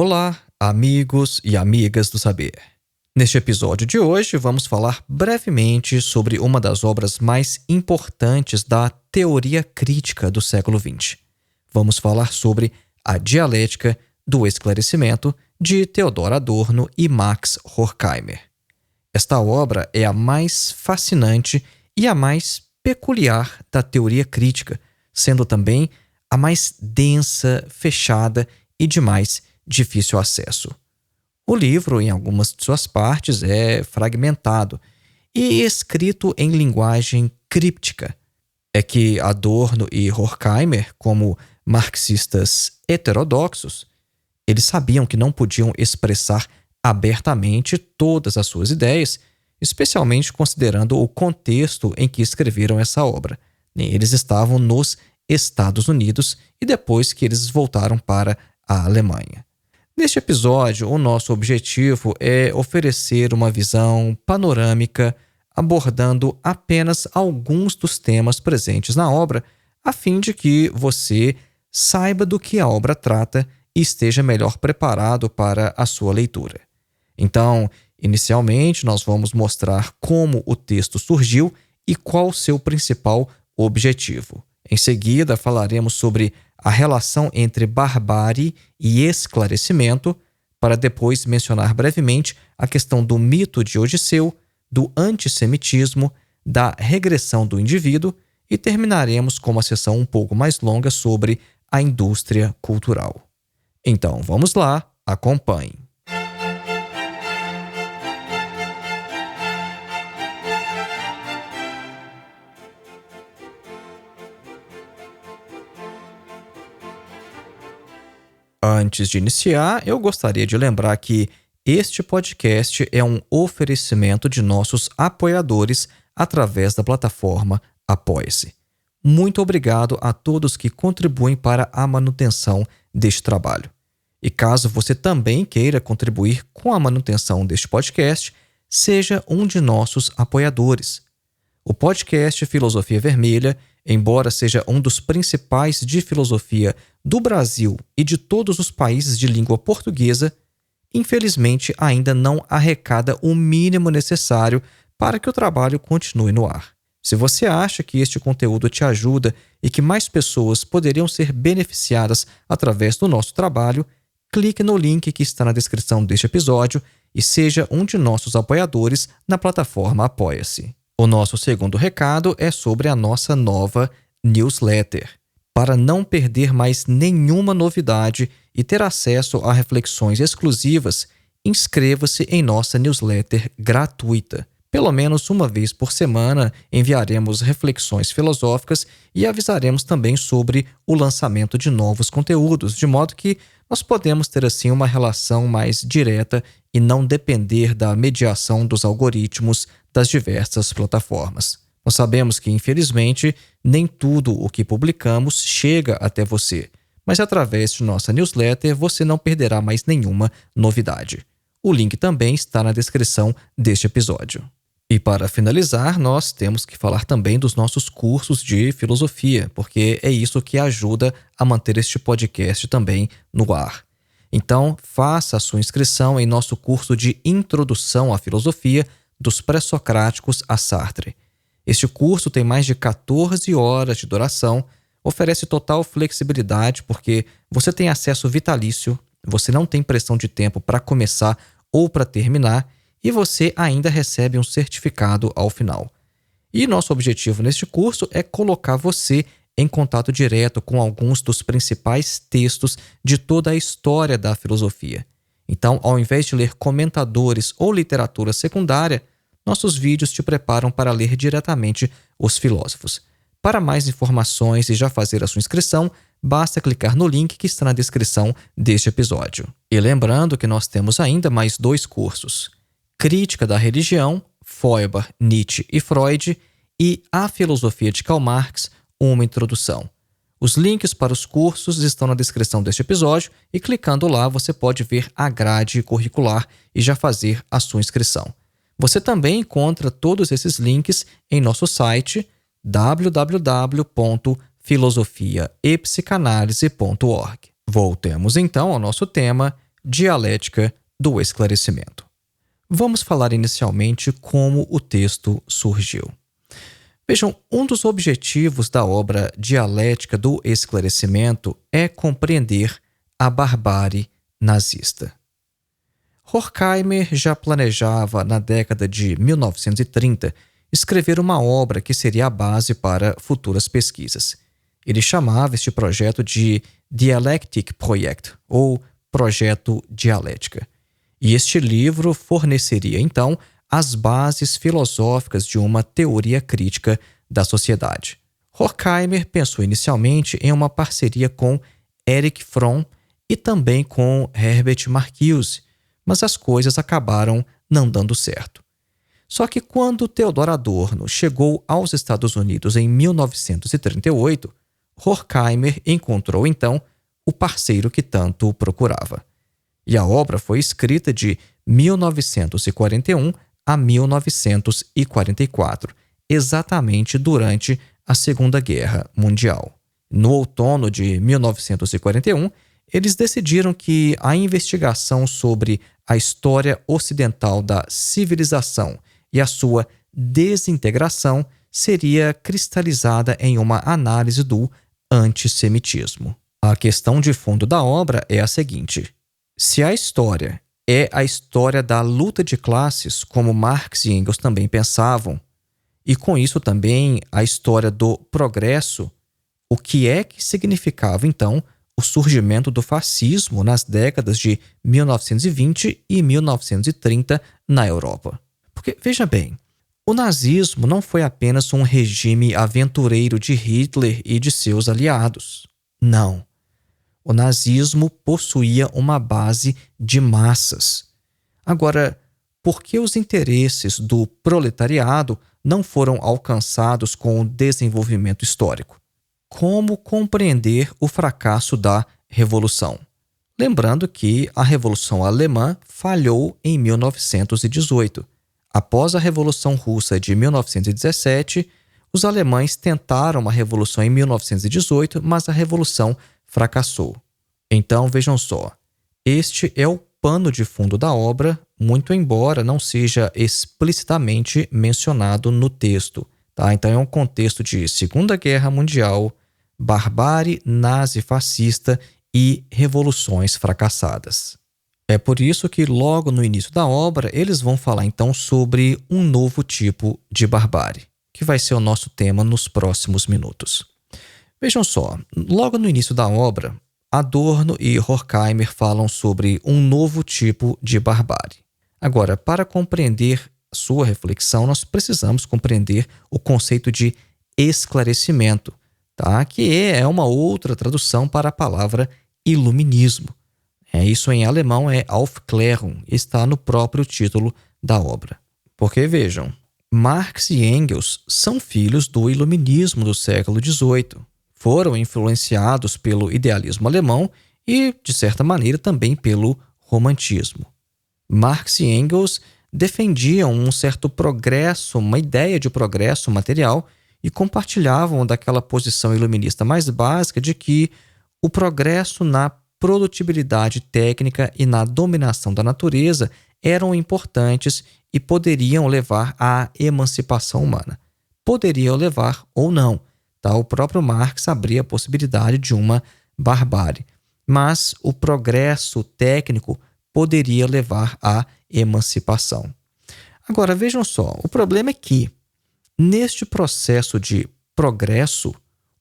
Olá, amigos e amigas do saber. Neste episódio de hoje, vamos falar brevemente sobre uma das obras mais importantes da teoria crítica do século XX. Vamos falar sobre A Dialética do Esclarecimento, de Theodor Adorno e Max Horkheimer. Esta obra é a mais fascinante e a mais peculiar da teoria crítica, sendo também a mais densa, fechada e de mais difícil acesso. O livro, em algumas de suas partes, é fragmentado e escrito em linguagem críptica. É que Adorno e Horkheimer, como marxistas heterodoxos, eles sabiam que não podiam expressar abertamente todas as suas ideias, especialmente considerando o contexto em que escreveram essa obra. Eles estavam nos Estados Unidos e depois que eles voltaram para a Alemanha. Neste episódio, o nosso objetivo é oferecer uma visão panorâmica, abordando apenas alguns dos temas presentes na obra, a fim de que você saiba do que a obra trata e esteja melhor preparado para a sua leitura. Então, inicialmente, nós vamos mostrar como o texto surgiu e qual o seu principal objetivo. Em seguida, falaremos sobre a relação entre barbárie e esclarecimento, para depois mencionar brevemente a questão do mito de Odisseu, do antissemitismo, da regressão do indivíduo e terminaremos com uma sessão um pouco mais longa sobre a indústria cultural. Então, vamos lá, acompanhe. Antes de iniciar, eu gostaria de lembrar que este podcast é um oferecimento de nossos apoiadores através da plataforma Apoia-se. Muito obrigado a todos que contribuem para a manutenção deste trabalho. E caso você também queira contribuir com a manutenção deste podcast, seja um de nossos apoiadores. O podcast Filosofia Vermelha, embora seja um dos principais de filosofia do Brasil e de todos os países de língua portuguesa, infelizmente ainda não arrecada o mínimo necessário para que o trabalho continue no ar. Se você acha que este conteúdo te ajuda e que mais pessoas poderiam ser beneficiadas através do nosso trabalho, clique no link que está na descrição deste episódio e seja um de nossos apoiadores na plataforma Apoia-se. O nosso segundo recado é sobre a nossa nova newsletter. Para não perder mais nenhuma novidade e ter acesso a reflexões exclusivas, inscreva-se em nossa newsletter gratuita. Pelo menos uma vez por semana enviaremos reflexões filosóficas e avisaremos também sobre o lançamento de novos conteúdos, de modo que nós podemos ter assim uma relação mais direta e não depender da mediação dos algoritmos das diversas plataformas. Nós sabemos que, infelizmente, nem tudo o que publicamos chega até você, mas através de nossa newsletter você não perderá mais nenhuma novidade. O link também está na descrição deste episódio. E para finalizar, nós temos que falar também dos nossos cursos de filosofia, porque é isso que ajuda a manter este podcast também no ar. Então, faça a sua inscrição em nosso curso de Introdução à Filosofia dos Pré-Socráticos a Sartre. Este curso tem mais de 14 horas de duração, oferece total flexibilidade porque você tem acesso vitalício, você não tem pressão de tempo para começar ou para terminar e você ainda recebe um certificado ao final. E nosso objetivo neste curso é colocar você em contato direto com alguns dos principais textos de toda a história da filosofia. Então, ao invés de ler comentadores ou literatura secundária, nossos vídeos te preparam para ler diretamente os filósofos. Para mais informações e já fazer a sua inscrição, basta clicar no link que está na descrição deste episódio. E lembrando que nós temos ainda mais 2 cursos: Crítica da Religião, Feuerbach, Nietzsche e Freud, e A Filosofia de Karl Marx, uma introdução. Os links para os cursos estão na descrição deste episódio e clicando lá você pode ver a grade curricular e já fazer a sua inscrição. Você também encontra todos esses links em nosso site www.filosofiaepsicanalise.org. Voltemos então ao nosso tema, dialética do esclarecimento. Vamos falar inicialmente como o texto surgiu. Vejam, um dos objetivos da obra Dialética do Esclarecimento é compreender a barbárie nazista. Horkheimer já planejava, na década de 1930, escrever uma obra que seria a base para futuras pesquisas. Ele chamava este projeto de Dialectic Project, ou Projeto Dialética. E este livro forneceria, então, as bases filosóficas de uma teoria crítica da sociedade. Horkheimer pensou inicialmente em uma parceria com Erich Fromm e também com Herbert Marcuse, mas as coisas acabaram não dando certo. Só que quando Theodor Adorno chegou aos Estados Unidos em 1938, Horkheimer encontrou então o parceiro que tanto procurava. E a obra foi escrita de 1941 a 1944, exatamente durante a Segunda Guerra Mundial. No outono de 1941, eles decidiram que a investigação sobre a história ocidental da civilização e a sua desintegração seria cristalizada em uma análise do antissemitismo. A questão de fundo da obra é a seguinte: se a história é a história da luta de classes, como Marx e Engels também pensavam, e com isso também a história do progresso, o que é que significava então o surgimento do fascismo nas décadas de 1920 e 1930 na Europa? Porque, veja bem, o nazismo não foi apenas um regime aventureiro de Hitler e de seus aliados. Não. O nazismo possuía uma base de massas. Agora, por que os interesses do proletariado não foram alcançados com o desenvolvimento histórico? Como compreender o fracasso da Revolução? Lembrando que a Revolução Alemã falhou em 1918. Após a Revolução Russa de 1917, os alemães tentaram uma revolução em 1918, mas a revolução fracassou. Então, vejam só, este é o pano de fundo da obra, muito embora não seja explicitamente mencionado no texto. Tá? Então, é um contexto de Segunda Guerra Mundial, barbárie nazi-fascista e revoluções fracassadas. É por isso que logo no início da obra eles vão falar então sobre um novo tipo de barbárie, que vai ser o nosso tema nos próximos minutos. Vejam só, logo no início da obra, Adorno e Horkheimer falam sobre um novo tipo de barbárie. Agora, para compreender sua reflexão, nós precisamos compreender o conceito de esclarecimento, tá? Que é uma outra tradução para a palavra iluminismo. Isso em alemão é Aufklärung, está no próprio título da obra. Porque vejam, Marx e Engels são filhos do iluminismo do século XVIII. Foram influenciados pelo idealismo alemão e, de certa maneira, também pelo romantismo. Marx e Engels defendiam um certo progresso, uma ideia de progresso material e compartilhavam daquela posição iluminista mais básica de que o progresso na produtibilidade técnica e na dominação da natureza eram importantes e poderiam levar à emancipação humana. Poderiam levar ou não. Tá? O próprio Marx abria a possibilidade de uma barbárie. Mas o progresso técnico poderia levar à emancipação. Agora, vejam só, o problema é que, neste processo de progresso,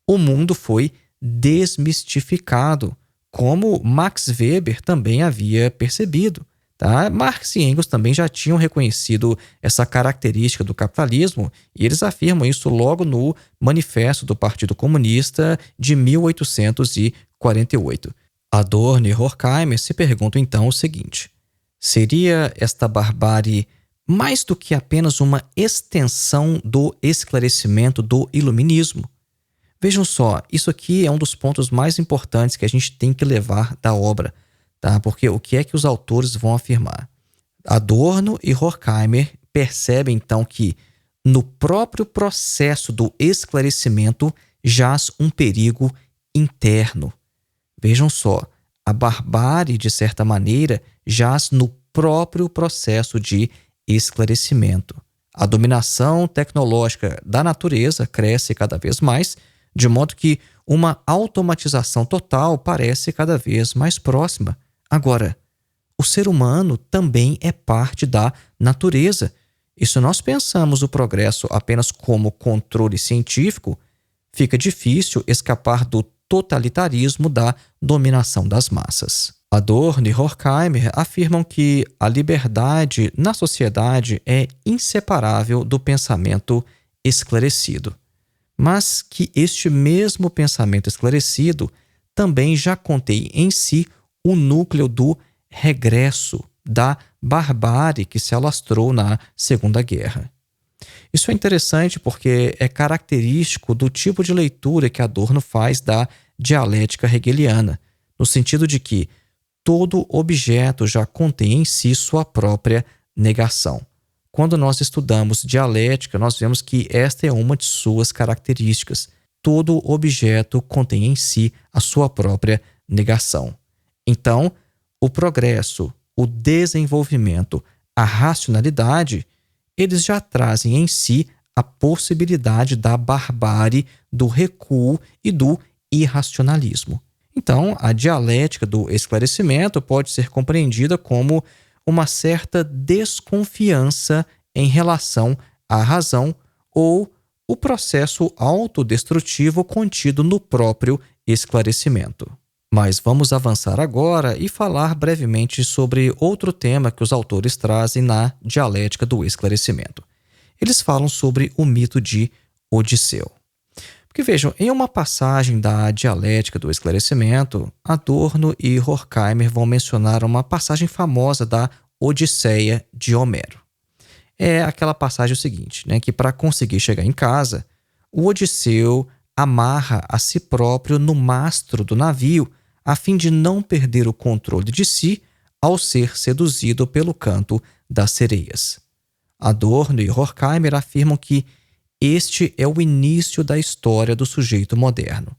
o mundo foi desmistificado, como Max Weber também havia percebido. Tá? Marx e Engels também já tinham reconhecido essa característica do capitalismo e eles afirmam isso logo no Manifesto do Partido Comunista de 1848. Adorno e Horkheimer se perguntam então o seguinte: seria esta barbárie mais do que apenas uma extensão do esclarecimento do iluminismo? Vejam só, isso aqui é um dos pontos mais importantes que a gente tem que levar da obra, tá? Porque o que é que os autores vão afirmar? Adorno e Horkheimer percebem então que no próprio processo do esclarecimento jaz um perigo interno. Vejam só, A barbárie, de certa maneira, jaz no próprio processo de esclarecimento. A dominação tecnológica da natureza cresce cada vez mais, de modo que uma automatização total parece cada vez mais próxima. Agora, o ser humano também é parte da natureza. E se nós pensamos o progresso apenas como controle científico, fica difícil escapar do totalitarismo da dominação das massas. Adorno e Horkheimer afirmam que a liberdade na sociedade é inseparável do pensamento esclarecido, mas que este mesmo pensamento esclarecido também já contém em si o núcleo do regresso, da barbárie que se alastrou na Segunda Guerra. Isso é interessante porque é característico do tipo de leitura que Adorno faz da dialética hegeliana, no sentido de que todo objeto já contém em si sua própria negação. Quando nós estudamos dialética, nós vemos que esta é uma de suas características. Todo objeto contém em si a sua própria negação. Então, o progresso, o desenvolvimento, a racionalidade, eles já trazem em si a possibilidade da barbárie, do recuo e do irracionalismo. Então, a dialética do esclarecimento pode ser compreendida como uma certa desconfiança em relação à razão ou o processo autodestrutivo contido no próprio esclarecimento. Mas vamos avançar agora e falar brevemente sobre outro tema que os autores trazem na dialética do esclarecimento. Eles falam sobre o mito de Odisseu. Porque vejam, em uma passagem da dialética do esclarecimento, Adorno e Horkheimer vão mencionar uma passagem famosa da Odisseia de Homero. É aquela passagem seguinte, que para conseguir chegar em casa, o Odisseu amarra a si próprio no mastro do navio, a fim de não perder o controle de si ao ser seduzido pelo canto das sereias. Adorno e Horkheimer afirmam que este é o início da história do sujeito moderno.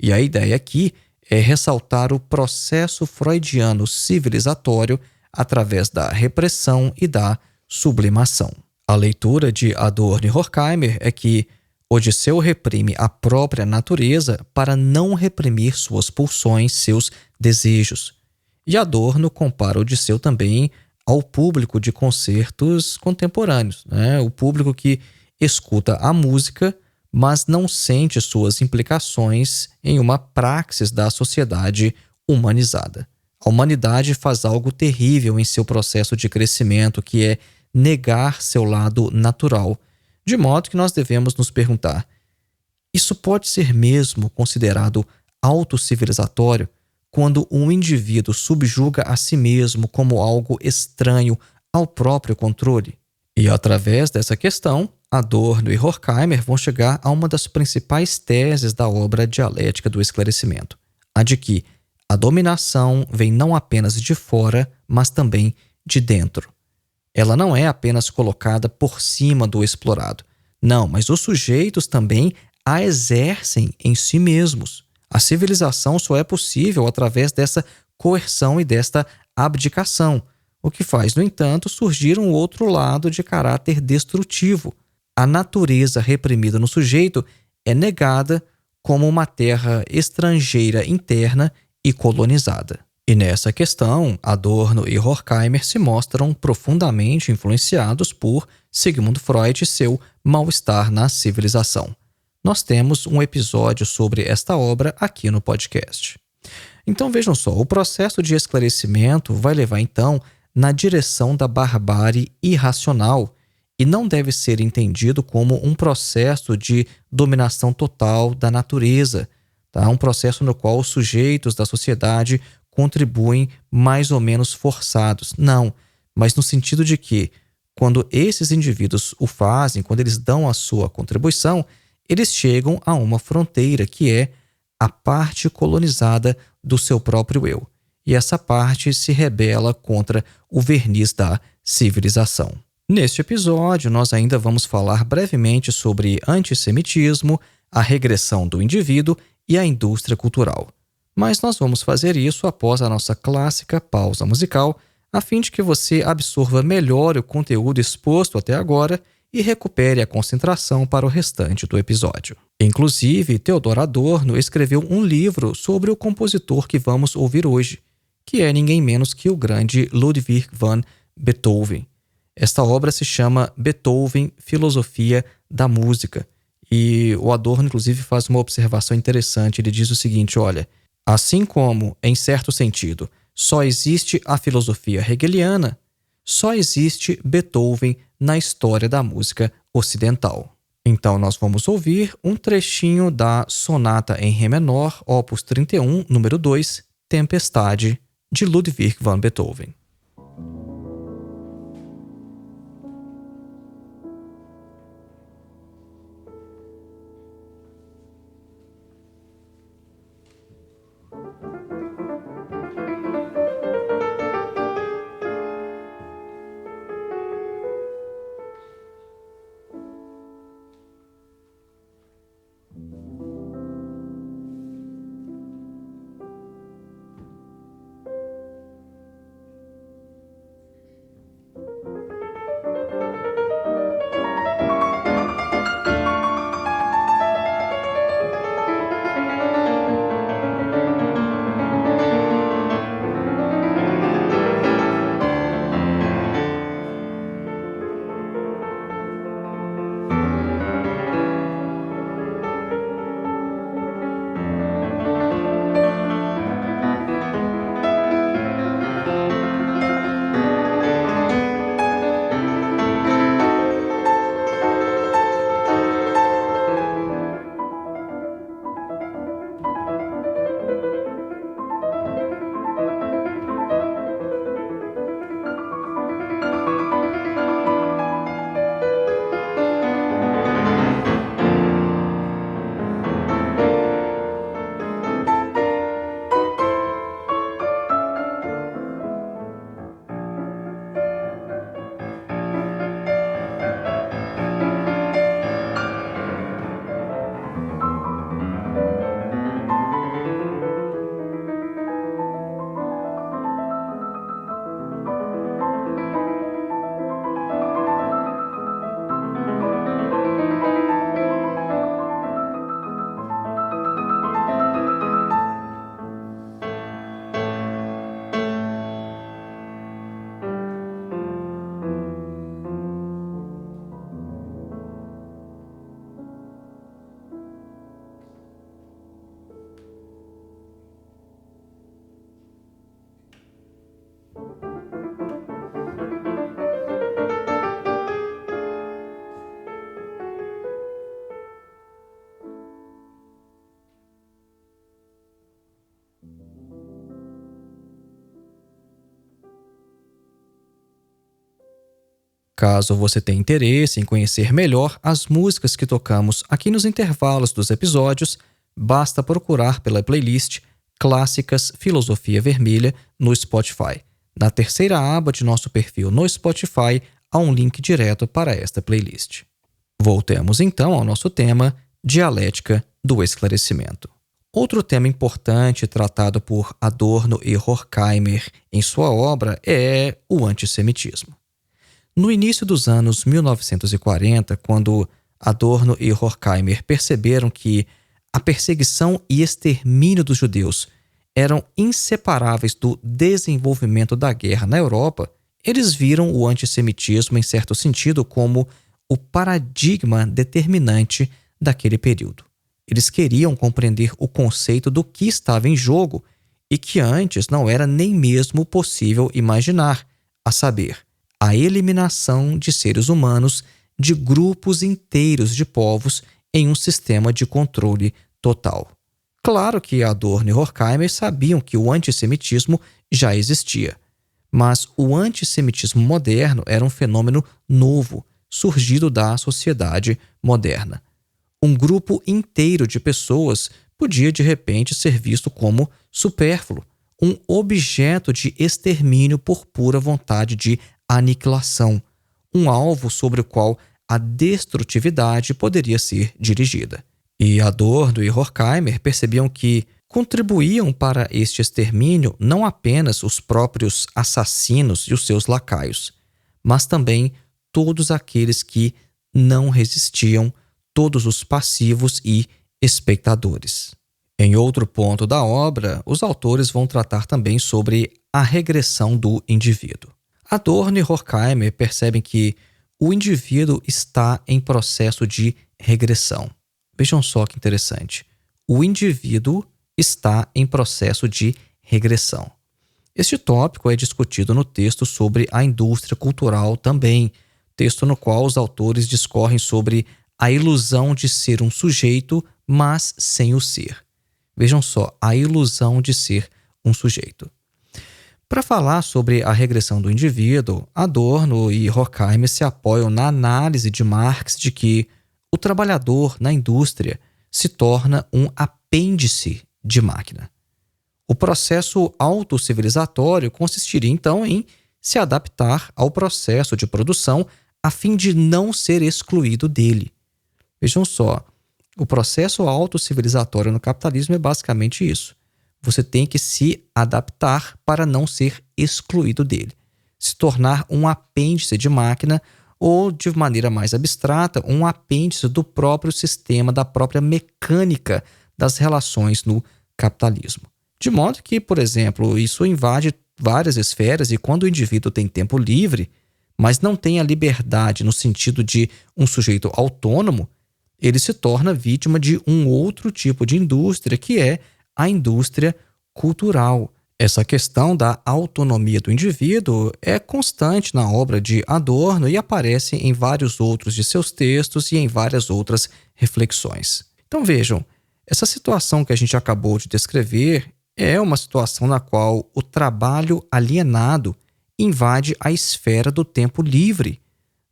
E a ideia aqui é ressaltar o processo freudiano civilizatório através da repressão e da sublimação. A leitura de Adorno e Horkheimer é que Odisseu reprime a própria natureza para não reprimir suas pulsões, seus desejos. E Adorno compara Odisseu também ao público de concertos contemporâneos, o público que escuta a música, mas não sente suas implicações em uma praxis da sociedade humanizada. A humanidade faz algo terrível em seu processo de crescimento, que é negar seu lado natural, de modo que nós devemos nos perguntar: isso pode ser mesmo considerado autocivilizatório quando um indivíduo subjuga a si mesmo como algo estranho ao próprio controle? E através dessa questão, Adorno e Horkheimer vão chegar a uma das principais teses da obra Dialética do Esclarecimento, a de que a dominação vem não apenas de fora, mas também de dentro. Ela não é apenas colocada por cima do explorado. Não, mas os sujeitos também a exercem em si mesmos. A civilização só é possível através dessa coerção e desta abdicação, o que faz, no entanto, surgir um outro lado de caráter destrutivo. A natureza reprimida no sujeito é negada como uma terra estrangeira interna e colonizada. E nessa questão, Adorno e Horkheimer se mostram profundamente influenciados por Sigmund Freud e seu mal-estar na civilização. Nós temos um episódio sobre esta obra aqui no podcast. Então vejam só, o processo de esclarecimento vai levar então na direção da barbárie irracional e não deve ser entendido como um processo de dominação total da natureza, um processo no qual os sujeitos da sociedade contribuem mais ou menos forçados. Não, mas no sentido de que, quando esses indivíduos o fazem, quando eles dão a sua contribuição, eles chegam a uma fronteira que é a parte colonizada do seu próprio eu. E essa parte se rebela contra o verniz da civilização. Neste episódio, nós ainda vamos falar brevemente sobre antissemitismo, a regressão do indivíduo e a indústria cultural. Mas nós vamos fazer isso após a nossa clássica pausa musical, a fim de que você absorva melhor o conteúdo exposto até agora e recupere a concentração para o restante do episódio. Inclusive, Theodor Adorno escreveu um livro sobre o compositor que vamos ouvir hoje, que é ninguém menos que o grande Ludwig van Beethoven. Esta obra se chama Beethoven, Filosofia da Música. E o Adorno, inclusive, faz uma observação interessante. Ele diz o seguinte, olha, assim como, em certo sentido, só existe a filosofia hegeliana, só existe Beethoven na história da música ocidental. Então, nós vamos ouvir um trechinho da Sonata em Ré menor, opus 31, número 2, Tempestade, de Ludwig van Beethoven. Caso você tenha interesse em conhecer melhor as músicas que tocamos aqui nos intervalos dos episódios, basta procurar pela playlist Clássicas Filosofia Vermelha no Spotify. Na terceira aba de nosso perfil no Spotify, há um link direto para esta playlist. Voltemos então ao nosso tema, Dialética do Esclarecimento. Outro tema importante tratado por Adorno e Horkheimer em sua obra é o antissemitismo. No início dos anos 1940, quando Adorno e Horkheimer perceberam que a perseguição e extermínio dos judeus eram inseparáveis do desenvolvimento da guerra na Europa, eles viram o antissemitismo, em certo sentido, como o paradigma determinante daquele período. Eles queriam compreender o conceito do que estava em jogo e que antes não era nem mesmo possível imaginar, a saber, a eliminação de seres humanos de grupos inteiros de povos em um sistema de controle total. Claro que Adorno e Horkheimer sabiam que o antissemitismo já existia, mas o antissemitismo moderno era um fenômeno novo, surgido da sociedade moderna. Um grupo inteiro de pessoas podia de repente ser visto como supérfluo, um objeto de extermínio por pura vontade de aniquilação, um alvo sobre o qual a destrutividade poderia ser dirigida. E Adorno e Horkheimer percebiam que Contribuíam para este extermínio não apenas os próprios assassinos e os seus lacaios, mas também todos aqueles que não resistiam, todos os passivos e espectadores. Em outro ponto da obra, os autores vão tratar também sobre a regressão do indivíduo. Adorno e Horkheimer percebem que o indivíduo está em processo de regressão. Vejam só que interessante. O indivíduo está em processo de regressão. Este tópico é discutido no texto sobre a indústria cultural também, texto no qual os autores discorrem sobre a ilusão de ser um sujeito, mas sem o ser. Vejam só, a ilusão de ser um sujeito. Para falar sobre a regressão do indivíduo, Adorno e Horkheimer se apoiam na análise de Marx de que o trabalhador na indústria se torna um apêndice de máquina. O processo autocivilizatório consistiria então em se adaptar ao processo de produção a fim de não ser excluído dele. Vejam só, o processo autocivilizatório no capitalismo é basicamente isso. Você tem que se adaptar para não ser excluído dele. Se tornar um apêndice de máquina ou, de maneira mais abstrata, um apêndice do próprio sistema, da própria mecânica das relações no capitalismo. De modo que, por exemplo, isso invade várias esferas e quando o indivíduo tem tempo livre, mas não tem a liberdade no sentido de um sujeito autônomo, ele se torna vítima de um outro tipo de indústria, que é a indústria cultural. Essa questão da autonomia do indivíduo é constante na obra de Adorno e aparece em vários outros de seus textos e em várias outras reflexões. Então vejam, essa situação que a gente acabou de descrever é uma situação na qual o trabalho alienado invade a esfera do tempo livre,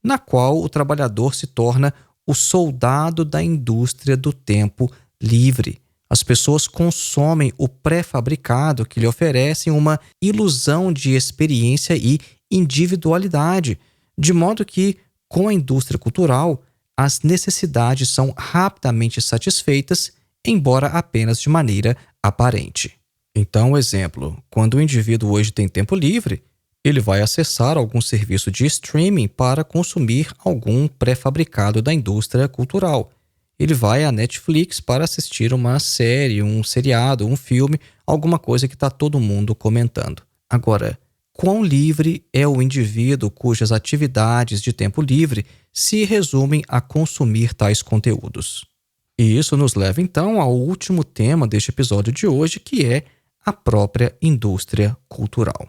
na qual o trabalhador se torna o soldado da indústria do tempo livre. As pessoas consomem o pré-fabricado que lhe oferecem uma ilusão de experiência e individualidade, de modo que, com a indústria cultural, as necessidades são rapidamente satisfeitas, embora apenas de maneira aparente. Então, exemplo, quando o indivíduo hoje tem tempo livre, ele vai acessar algum serviço de streaming para consumir algum pré-fabricado da indústria cultural. Ele vai à Netflix para assistir uma série, um seriado, um filme, alguma coisa que está todo mundo comentando. Agora, quão livre é o indivíduo cujas atividades de tempo livre se resumem a consumir tais conteúdos? E isso nos leva então ao último tema deste episódio de hoje, que é a própria indústria cultural.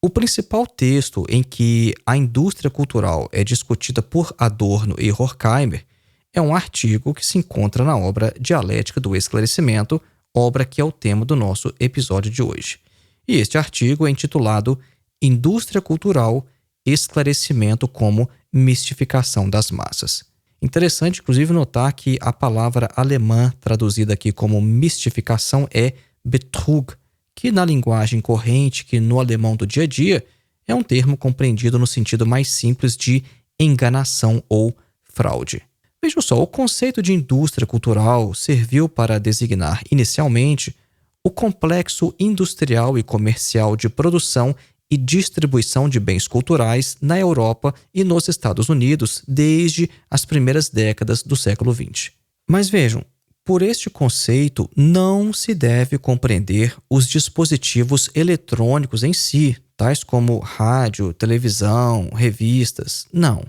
O principal texto em que a indústria cultural é discutida por Adorno e Horkheimer é um artigo que se encontra na obra Dialética do Esclarecimento, obra que é o tema do nosso episódio de hoje. E este artigo é intitulado Indústria Cultural, Esclarecimento como Mistificação das Massas. Interessante, inclusive, notar que a palavra alemã traduzida aqui como mistificação é Betrug, que na linguagem corrente, que no alemão do dia a dia, é um termo compreendido no sentido mais simples de enganação ou fraude. Vejam só, o conceito de indústria cultural serviu para designar inicialmente o complexo industrial e comercial de produção e distribuição de bens culturais na Europa e nos Estados Unidos desde as primeiras décadas do século XX. Mas vejam, por este conceito não se deve compreender os dispositivos eletrônicos em si, tais como rádio, televisão, revistas, não,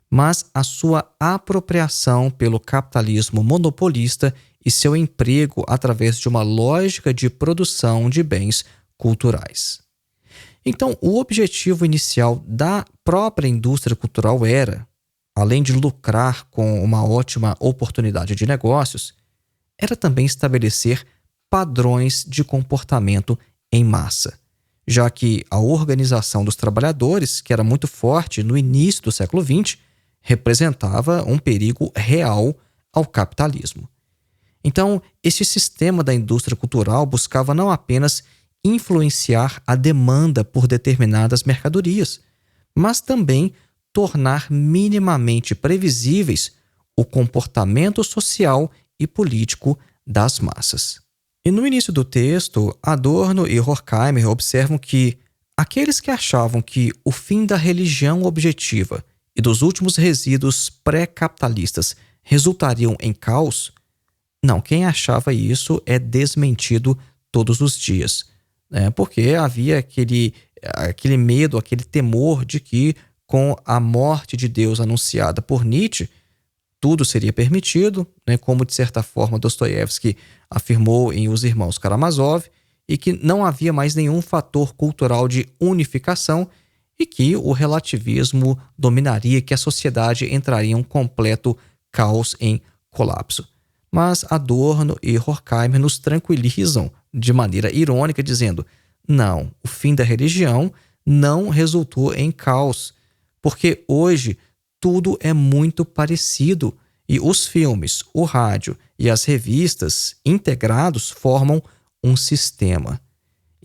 mas a sua apropriação pelo capitalismo monopolista e seu emprego através de uma lógica de produção de bens culturais. Então, o objetivo inicial da própria indústria cultural era, além de lucrar com uma ótima oportunidade de negócios, era também estabelecer padrões de comportamento em massa, já que a organização dos trabalhadores, que era muito forte no início do século XX, representava um perigo real ao capitalismo. Então, este sistema da indústria cultural buscava não apenas influenciar a demanda por determinadas mercadorias, mas também tornar minimamente previsíveis o comportamento social e político das massas. E no início do texto, Adorno e Horkheimer observam que aqueles que achavam que o fim da religião objetiva e dos últimos resíduos pré-capitalistas resultariam em caos, não, quem achava isso é desmentido todos os dias, né? Porque havia aquele medo, aquele temor de que com a morte de Deus anunciada por Nietzsche, tudo seria permitido, né, como de certa forma Dostoiévski afirmou em Os Irmãos Karamazov, e que não havia mais nenhum fator cultural de unificação e que o relativismo dominaria, que a sociedade entraria em um completo caos, em colapso. Mas Adorno e Horkheimer nos tranquilizam de maneira irônica, dizendo: não, o fim da religião não resultou em caos, porque hoje tudo é muito parecido e os filmes, o rádio e as revistas integrados formam um sistema.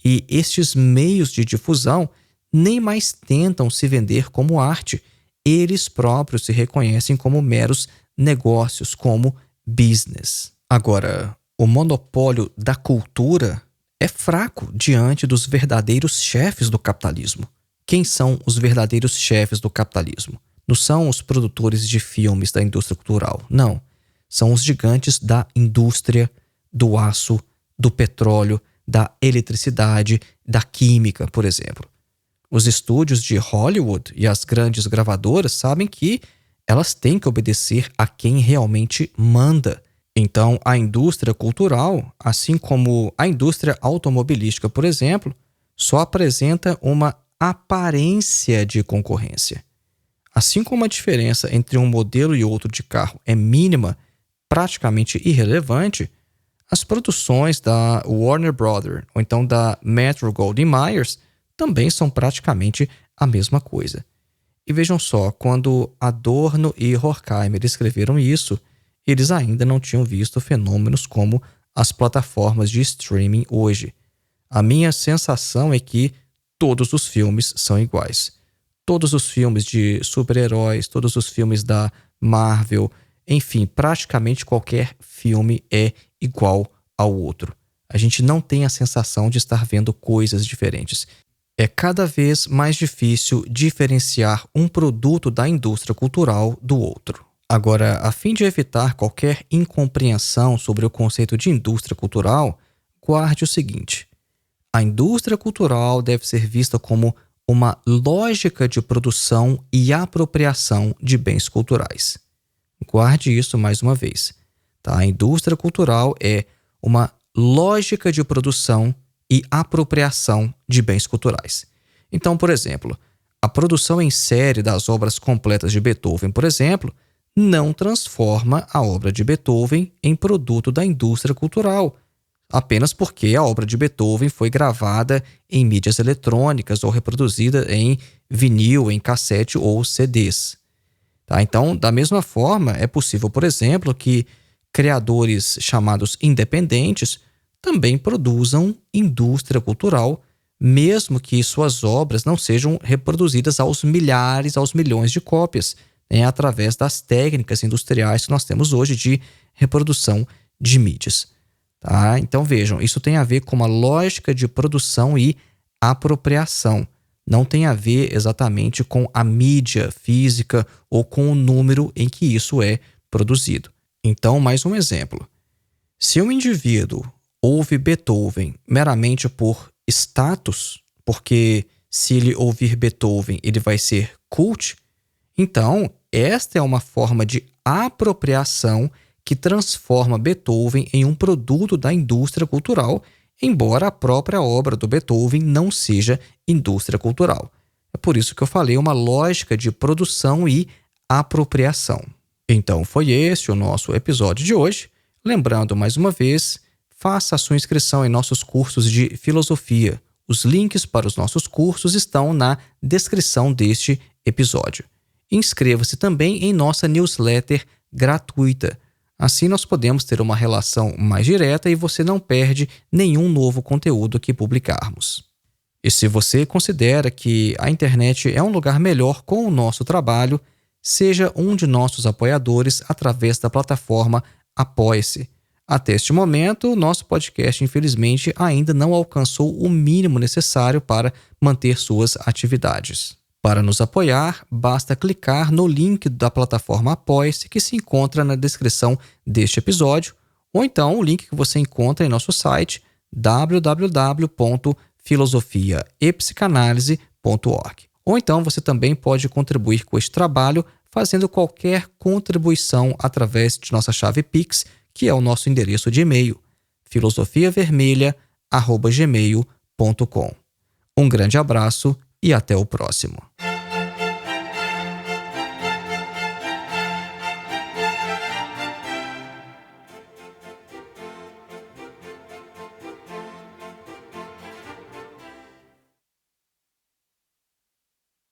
E estes meios de difusão nem mais tentam se vender como arte, eles próprios se reconhecem como meros negócios, como business. Agora, o monopólio da cultura é fraco diante dos verdadeiros chefes do capitalismo. Quem são os verdadeiros chefes do capitalismo? Não são os produtores de filmes da indústria cultural, não. São os gigantes da indústria, do aço, do petróleo, da eletricidade, da química, por exemplo. Os estúdios de Hollywood e as grandes gravadoras sabem que elas têm que obedecer a quem realmente manda. Então, a indústria cultural, assim como a indústria automobilística, por exemplo, só apresenta uma aparência de concorrência. Assim como a diferença entre um modelo e outro de carro é mínima, praticamente irrelevante, as produções da Warner Brothers ou então da Metro-Goldwyn-Mayer também são praticamente a mesma coisa. E vejam só, quando Adorno e Horkheimer escreveram isso, eles ainda não tinham visto fenômenos como as plataformas de streaming hoje. A minha sensação é que todos os filmes são iguais. Todos os filmes de super-heróis, todos os filmes da Marvel, enfim, praticamente qualquer filme é igual ao outro. A gente não tem a sensação de estar vendo coisas diferentes. É cada vez mais difícil diferenciar um produto da indústria cultural do outro. Agora, a fim de evitar qualquer incompreensão sobre o conceito de indústria cultural, guarde o seguinte: a indústria cultural deve ser vista como uma lógica de produção e apropriação de bens culturais. Guarde isso mais uma vez. Tá? A indústria cultural é uma lógica de produção e apropriação de bens culturais. Então, por exemplo, a produção em série das obras completas de Beethoven, por exemplo, não transforma a obra de Beethoven em produto da indústria cultural, apenas porque a obra de Beethoven foi gravada em mídias eletrônicas ou reproduzida em vinil, em cassete ou CDs. Tá? Então, da mesma forma, é possível, por exemplo, que criadores chamados independentes também produzam indústria cultural, mesmo que suas obras não sejam reproduzidas aos milhares, aos milhões de cópias, né, através das técnicas industriais que nós temos hoje de reprodução de mídias. Tá? Então vejam, isso tem a ver com uma lógica de produção e apropriação. Não tem a ver exatamente com a mídia física ou com o número em que isso é produzido. Então, mais um exemplo. Se um indivíduo ouve Beethoven meramente por status, porque se ele ouvir Beethoven ele vai ser cult, então esta é uma forma de apropriação que transforma Beethoven em um produto da indústria cultural, embora a própria obra do Beethoven não seja indústria cultural. É por isso que eu falei uma lógica de produção e apropriação. Então foi esse o nosso episódio de hoje. Lembrando mais uma vez, faça a sua inscrição em nossos cursos de filosofia. Os links para os nossos cursos estão na descrição deste episódio. Inscreva-se também em nossa newsletter gratuita. Assim nós podemos ter uma relação mais direta e você não perde nenhum novo conteúdo que publicarmos. E se você considera que a internet é um lugar melhor com o nosso trabalho, seja um de nossos apoiadores através da plataforma Apoie-se. Até este momento, nosso podcast, infelizmente, ainda não alcançou o mínimo necessário para manter suas atividades. Para nos apoiar, basta clicar no link da plataforma Apoia-se que se encontra na descrição deste episódio, ou então o link que você encontra em nosso site www.filosofiaepsicanalise.org. Ou então você também pode contribuir com este trabalho fazendo qualquer contribuição através de nossa chave Pix, que é o nosso endereço de e-mail, filosofiavermelha@gmail.com. Um grande abraço e até o próximo.